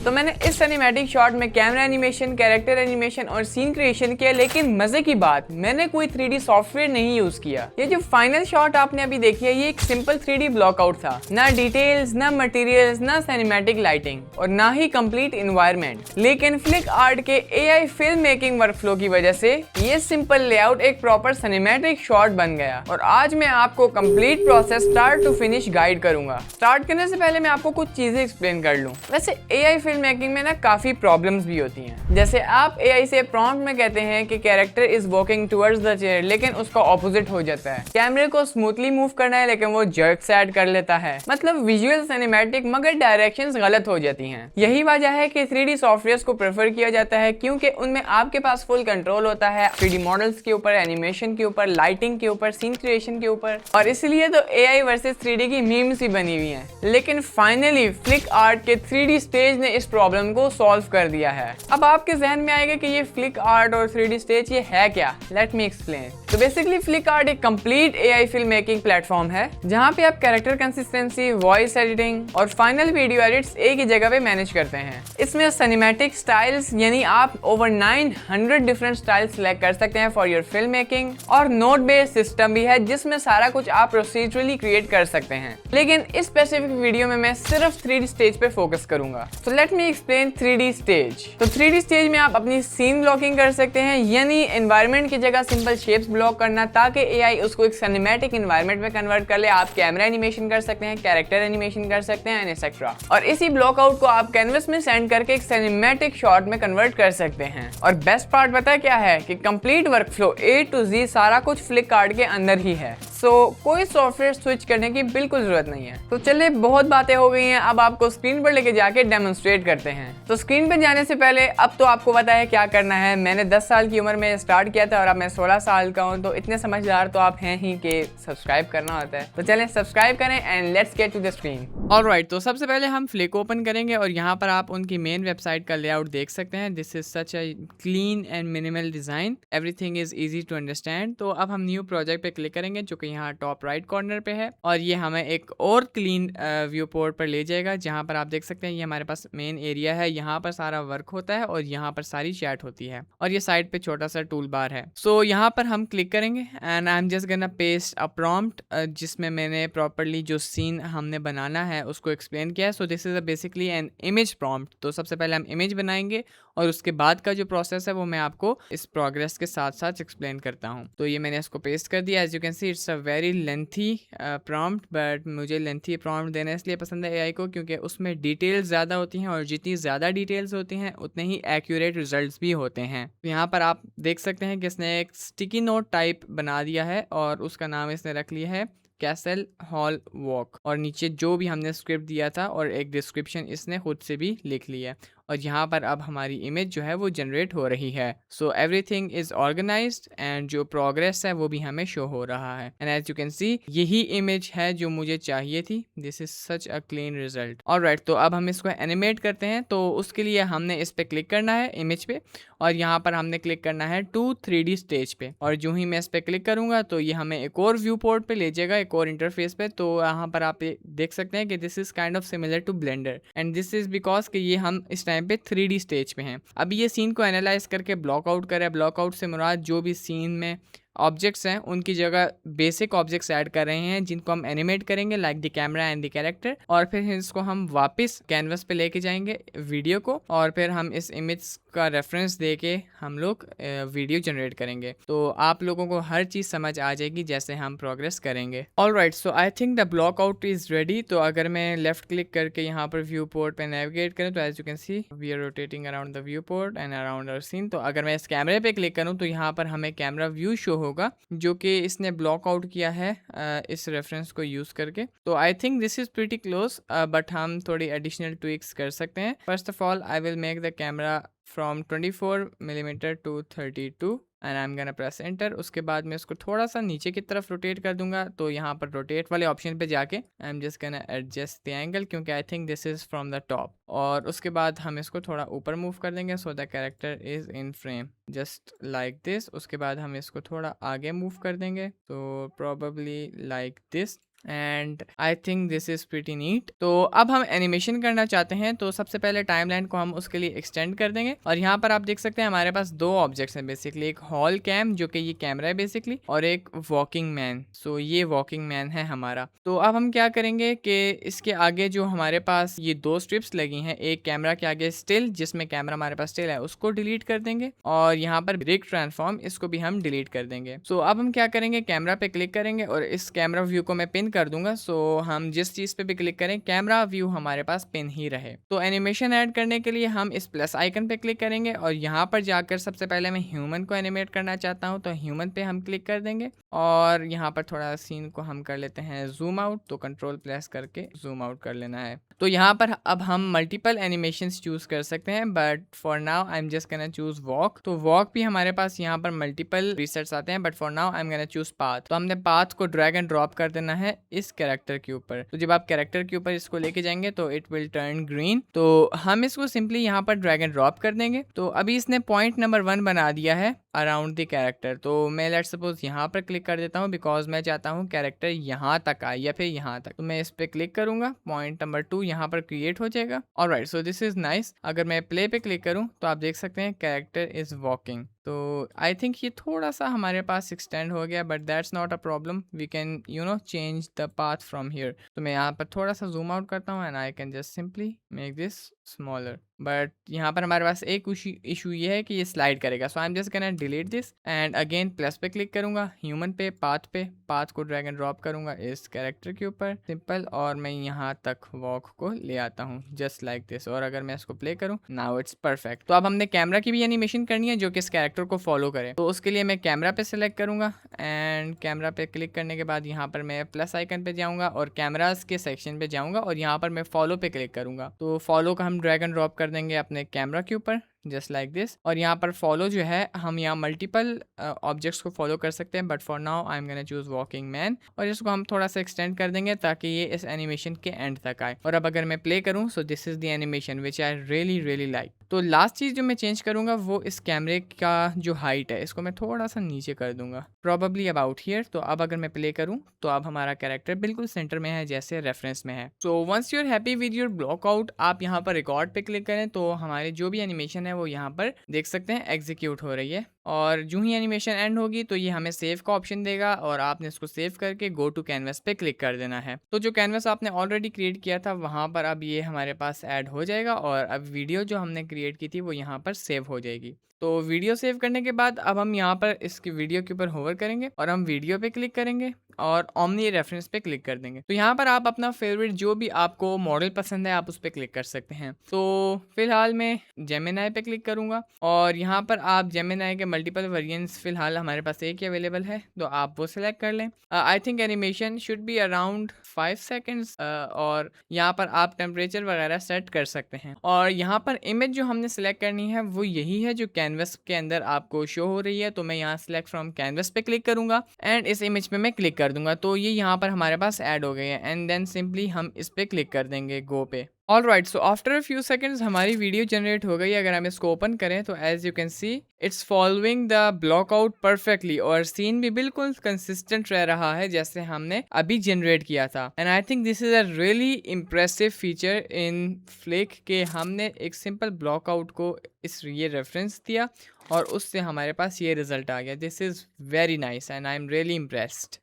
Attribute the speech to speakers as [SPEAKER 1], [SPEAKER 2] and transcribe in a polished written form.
[SPEAKER 1] तो मैंने इस सिनेमैटिक शॉट में कैमरा एनिमेशन, कैरेक्टर एनिमेशन और सीन क्रिएशन किया, लेकिन मजे की बात मैंने कोई 3D सॉफ्टवेयर नहीं यूज किया। ये जो फाइनल शॉट आपने अभी देखी है ये एक सिंपल 3D ब्लॉकआउट था, ना डिटेल्स, ना मटेरियल्स, ना सिनेमैटिक लाइटिंग और ना ही कंप्लीट एनवायरनमेंट। लेकिन फ्लिक आर्ट के AI फिल्म मेकिंग वर्कफ्लो की वजह से ये सिंपल लेआउट एक प्रॉपर सिनेमैटिक शॉट बन गया। और आज मैं आपको complete process start to finish guide करूंगा। स्टार्ट करने से पहले मैं आपको कुछ चीजें एक्सप्लेन कर लूं। वैसे AI फिल्म मेकिंग में ना काफी प्रॉब्लम्स भी होती हैं। जैसे आप AI से प्रॉम्प्ट में कहते हैं कि character is walking towards the chair, लेकिन उसका ऑपोजिट हो जाता है। कैमरे को स्मूथली मूव करना है लेकिन वो जर्क से ऐड कर लेता है। मतलब विजुअल सिनेमैटिक मगर डायरेक्शंस गलत हो जाती हैं। यही वजह है कि 3D सॉफ्टवेयर्स को प्रेफर किया जाता है, क्योंकि उनमें आपके पास फुल कंट्रोल होता है 3D मॉडल्स के ऊपर, एनिमेशन के ऊपर, लाइटिंग के ऊपर, सीन क्रिएशन के ऊपर। और इसलिए तो AI वर्सेस 3D की मीम्स ही बनी हुई हैं। लेकिन फाइनली फ्लिक आर्ट के 3D स्टेज ने इस प्रॉब्लम को सॉल्व कर दिया है। अब आपके जहन में आएगा कि ये फ्लिक आर्ट और 3D स्टेज ये है क्या। Let me explain. तो बेसिकली फ्लिक आर्ट एक complete AI film making platform है, जहाँ पे आप कैरेक्टर कंसिस्टेंसी, वॉइस एडिटिंग और फाइनल वीडियो एडिट्स एक ही जगह पे मैनेज करते हैं। इसमें सिनेमैटिक स्टाइल्स यानी आप ओवर 900 डिफरेंट स्टाइल्स सिलेक्ट कर सकते हैं फॉर योर फिल्म मेकिंग, और नोट बेस्ड सिस्टम भी है जिसमें सारा कुछ आप प्रोसीजरली क्रिएट कर सकते हैं। लेकिन इस स्पेसिफिक वीडियो में मैं सिर्फ 3D स्टेज पे फोकस करूंगा। तो let me explain 3D stage. तो 3D स्टेज में आप अपनी सीन ब्लॉकिंग कर सकते हैं, यानी एनवायरनमेंट की जगह सिंपल शेप्स ब्लॉक करना ताकि AI उसको एक सिनेमैटिक एनवायरनमेंट में कन्वर्ट कर ले। आप कैमरा एनिमेशन कर सकते हैं, कैरेक्टर एनिमेशन कर सकते हैं, एटसेट्रा। और इसी ब्लॉकआउट को आप कैनवस में सेंड करके एक सिनेमैटिक शॉट में कन्वर्ट कर सकते हैं। और बेस्ट पार्ट पता है क्या है कि complete workflow A to Z सारा कुछ फ्लिक आर्ट के अंदर ही है। सो कोई सॉफ्टवेयर स्विच करने की बिल्कुल जरूरत नहीं है। तो चलिए बहुत बातें हो गई हैं, अब आपको स्क्रीन पर लेके जाके डेमोन्स्ट्रेट करते हैं। तो स्क्रीन पर जाने से पहले अब तो आपको पता है क्या करना है। मैंने 10 साल की उम्र में स्टार्ट किया था और अब मैं 16 साल का हूँ, तो इतने समझदार तो आप हैं ही कि सब्सक्राइब करना होता है। तो चलें सब्सक्राइब करें and let's get to the screen. Alright, तो सबसे पहले हम फ्लिक ओपन करेंगे और यहाँ पर आप उनकी मेन वेबसाइट का लेआउट देख सकते हैं। This is such a clean and minimal design, everything is easy to understand. तो अब हम न्यू प्रोजेक्ट पे क्लिक करेंगे जो कि यहाँ टॉप राइट कॉर्नर पे है, और ये हमें एक और क्लीन व्यू पोर्ट पर ले जाएगा जहाँ पर आप देख सकते हैं ये हमारे पास मेन एरिया है। यहाँ पर सारा वर्क होता है और यहाँ पर सारी चैट होती है, और ये साइड पे छोटा सा टूल बार है। सो यहाँ पर हम क्लिक करेंगे and I am just gonna paste a prompt जिसमें मैंने प्रॉपर्ली जो सीन हमने बनाना है उसको एक्सप्लेन किया है। So this is basically an image prompt. तो सबसे पहले हम इमेज बनाएंगे और उसके बाद का जो प्रोसेस है वो मैं आपको इस प्रोग्रेस के साथ साथ एक्सप्लेन करता हूँ। तो ये मैंने इसको पेस्ट कर दिया। As you can see it's a very lengthy prompt, but मुझे लेंथी प्रॉम्प्ट देना इसलिए पसंद है AI को क्योंकि उसमें डिटेल्स ज़्यादा होती हैं, और जितनी ज़्यादा डिटेल्स होती हैं उतने ही एक्यूरेट रिजल्ट्स भी होते हैं। यहाँ पर आप देख सकते हैं कि इसने एक स्टिकी नोट टाइप बना दिया है और उसका नाम इसने रख लिया है कैसल हॉल वॉक, और नीचे जो भी हमने स्क्रिप्ट दिया था और एक डिस्क्रिप्शन इसने खुद से भी लिख लिया है। और यहाँ पर अब हमारी इमेज जो है वो जनरेट हो रही है। So everything is organised and जो प्रोग्रेस है वो भी हमें शो हो रहा है। And as you can see यही इमेज है जो मुझे चाहिए थी। This is such a clean result. Alright, तो अब हम इसको एनिमेट करते हैं। तो उसके लिए हमने इस पे क्लिक करना है इमेज पे, और यहाँ पर हमने क्लिक करना है टू 3D स्टेज पे। और जो ही मैं इस पे क्लिक करूंगा तो ये हमें एक और व्यू पोर्ट पे ले जाएगा, एक और इंटरफेस पे। तो यहाँ पर आप देख सकते हैं कि this is kind of similar to Blender, and this is because कि ये हम इस टाइम पे 3D स्टेज पे हैं। अब ये सीन को एनालाइज करके ब्लॉकआउट करे। ब्लॉकआउट से मुराद जो भी सीन में ऑब्जेक्ट्स हैं उनकी जगह बेसिक ऑब्जेक्ट्स ऐड कर रहे हैं जिनको हम एनिमेट करेंगे like the camera and the character, और फिर इसको हम वापस कैनवस पे लेके जाएंगे वीडियो को, और फिर हम इस इमेज का रेफरेंस देके हम लोग वीडियो जनरेट करेंगे। तो आप लोगों को हर चीज़ समझ आ जाएगी जैसे हम प्रोग्रेस करेंगे। Alright, so I think the block out is ready. तो अगर मैं लेफ्ट क्लिक करके यहाँ पर व्यू पोर्ट पे नेविगेट करूँ तो as you can see we are rotating around the viewport and around our scene. तो अगर मैं इस कैमरे पे क्लिक करूँ तो यहाँ पर हमें कैमरा व्यू शो होगा जो कि इसने ब्लॉक आउट किया है इस रेफरेंस को यूज करके। तो आई think this is pretty close, but हम थोड़ी एडिशनल ट्विक्स कर सकते हैं। First of all I will make the camera from 24mm to 32 and I am gonna press enter. उसके बाद मैं इसको थोड़ा सा नीचे की तरफ रोटेट कर दूंगा। तो यहाँ पर रोटेट वाले ऑप्शन पे जाके I am just gonna adjust the angle क्योंकि I think this is from the top. और उसके बाद हम इसको थोड़ा ऊपर मूव कर देंगे so the character is in frame just like this. उसके बाद हम इसको थोड़ा आगे मूव कर देंगे तो probably like this. And I think this is pretty neat. तो अब हम एनिमेशन करना चाहते हैं, तो सबसे पहले टाइमलाइन को हम उसके लिए एक्सटेंड कर देंगे। और यहाँ पर आप देख सकते हैं हमारे पास दो ऑब्जेक्ट्स हैं बेसिकली, एक हॉल कैम जो कि ये कैमरा है बेसिकली, और एक वॉकिंग मैन। सो ये वॉकिंग मैन है हमारा। तो अब हम क्या करेंगे कि इसके आगे जो हमारे पास ये दो स्ट्रिप्स लगी हैं, एक कैमरा के आगे स्टिल जिसमें कैमरा हमारे पास स्टिल है उसको डिलीट कर देंगे, और यहाँ पर ब्रेक ट्रांसफॉर्म इसको भी हम डिलीट कर देंगे। सो अब हम क्या करेंगे, कैमरा पे क्लिक करेंगे और इस कैमरा व्यू को मैं पिन कर दूंगा। सो हम जिस चीज पे भी क्लिक करें कैमरा व्यू हमारे पास पिन ही रहे। तो एनिमेशन ऐड करने के लिए हम इस प्लस आइकन पे क्लिक करेंगे और यहाँ पर जाकर सबसे पहले मैं ह्यूमन को एनिमेट करना चाहता हूँ, तो ह्यूमन पे हम क्लिक कर देंगे और यहाँ पर थोड़ा सीन को हम कर लेते हैं जूम आउट, तो कंट्रोल प्रेस करके जूम आउट कर लेना है। तो यहाँ पर अब हम मल्टीपल एनिमेशंस चूज कर सकते हैं, but for now I am just gonna choose walk. तो वॉक भी हमारे पास यहाँ पर मल्टीपल प्रीसेट्स आते हैं, but for now I am gonna choose path. तो हमने पाथ को ड्रैग एंड ड्रॉप कर देना है इस कैरेक्टर के ऊपर। तो जब आप कैरेक्टर के ऊपर इसको लेके जाएंगे तो इट विल टर्न ग्रीन। तो हम इसको सिंपली यहाँ पर ड्रैग एंड ड्रॉप कर देंगे। तो अभी इसने पॉइंट नंबर 1 बना दिया है अराउंड द कैरेक्टर। तो मैं लेट सपोज यहाँ पर क्लिक कर देता हूँ बिकॉज मैं चाहता हूँ कैरेक्टर यहाँ तक आए या फिर यहाँ तक। तो मैं इस पे क्लिक करूंगा, पॉइंट नंबर 2 यहाँ पर क्रिएट हो जाएगा। Alright, so this is nice. अगर मैं प्ले पे क्लिक करूँ तो आप देख सकते हैं कैरेक्टर इज वॉकिंग। तो आई थिंक ये थोड़ा सा हमारे पास एक्सटेंड हो गया, but that's not a problem, we can change the path from here. तो मैं यहाँ पर थोड़ा सा जूम आउट करता हूँ and I can just simply make this smaller. But यहाँ पर हमारे पास एक इशू ये है कि ये स्लाइड करेगा। So I am just gonna delete this and again plus पे क्लिक करूंगा, ह्यूमन पे पाथ को ड्रैग एंड ड्रॉप करूंगा इस कैरेक्टर के ऊपर सिंपल, और मैं यहाँ तक वॉक को ले आता हूँ जस्ट लाइक दिस। और अगर मैं इसको प्ले करूँ नाउ इट्स परफेक्ट। तो अब हमने कैमरा की भी एनिमेशन करनी है जो कि इस कैरेक्टर को फॉलो करे। तो उसके लिए मैं कैमरा पे सिलेक्ट करूंगा एंड कैमरा पे क्लिक करने के बाद यहाँ पर मैं प्लस आइकन पे जाऊंगा और कैमरास के सेक्शन पे जाऊंगा और यहाँ पर मैं फॉलो पे क्लिक करूंगा। तो फॉलो का हम ड्रैग एंड ड्रॉप कर देंगे अपने कैमरा के ऊपर जस्ट लाइक दिस। और यहाँ पर फॉलो जो है हम यहाँ मल्टीपल ऑब्जेक्ट्स को फॉलो कर सकते हैं, but for now I am gonna choose walking man. और इसको हम थोड़ा सा एक्सटेंड कर देंगे ताकि ये इस एनिमेशन के एंड तक आए। और अब अगर मैं प्ले करूँ so this is the animation which I really like. तो लास्ट चीज़ जो मैं चेंज करूँगा वो इस कैमरे का जो हाइट है इसको मैं थोड़ा सा नीचे कर दूंगा, प्रॉबली अबाउट हियर। तो अब अगर मैं प्ले करूँ तो अब हमारा कैरेक्टर बिल्कुल सेंटर में है जैसे रेफरेंस में है। So once you are happy with your blockout, आप यहाँ पर रिकॉर्ड पे क्लिक करें तो हमारे जो भी एनिमेशन है वो यहाँ पर देख सकते हैं एग्जीक्यूट हो रही है। और जो ही एनिमेशन एंड होगी तो ये हमें सेव का ऑप्शन देगा और आपने इसको सेव करके गो टू कैनवस पे क्लिक कर देना है। तो जो कैनवस आपने ऑलरेडी क्रिएट किया था वहाँ पर अब ये हमारे पास ऐड हो जाएगा और अब वीडियो जो हमने क्रिएट की थी वो यहाँ पर सेव हो जाएगी। तो वीडियो सेव करने के बाद अब हम यहाँ पर इसकी वीडियो के ऊपर होवर करेंगे और हम वीडियो पे क्लिक करेंगे और ओमनी रेफरेंस पे क्लिक कर देंगे। तो यहाँ पर आप अपना फेवरेट जो भी आपको मॉडल पसंद है आप उस पर क्लिक कर सकते हैं। तो फिलहाल मैं जेमिनाई पे क्लिक करूँगा और यहाँ पर आप जेमिनाई के मल्टीपल वेरिएंट्स फिलहाल हमारे पास एक ही अवेलेबल है तो आप वो सिलेक्ट कर लें। I think animation should be around 5 seconds और यहाँ पर आप टेम्परेचर वगैरह सेट कर सकते हैं। और यहाँ पर इमेज जो हमने सेलेक्ट करनी है वो यही है जो कैनवस के अंदर आपको शो हो रही है। तो मैं यहाँ सेलेक्ट फ्रॉम कैनवस पे क्लिक करूँगा एंड इस इमेज पे मैं क्लिक कर दूंगा। तो ये यहाँ पर हमारे पास ऐड हो गई है एंड देन सिंपली हम इस पे क्लिक कर देंगे गो पे। All right, so after a few seconds हमारी वीडियो जनरेट हो गई। अगर हम इसको ओपन करें तो as you can see it's following the blockout perfectly और सीन भी बिल्कुल कंसिस्टेंट रह रहा है जैसे हमने अभी जनरेट किया था। And I think this is a really impressive feature in flick के हमने एक सिंपल ब्लॉकआउट को इस ये रेफरेंस दिया और उससे हमारे पास ये रिजल्ट आ गया। This is very nice and I am really impressed.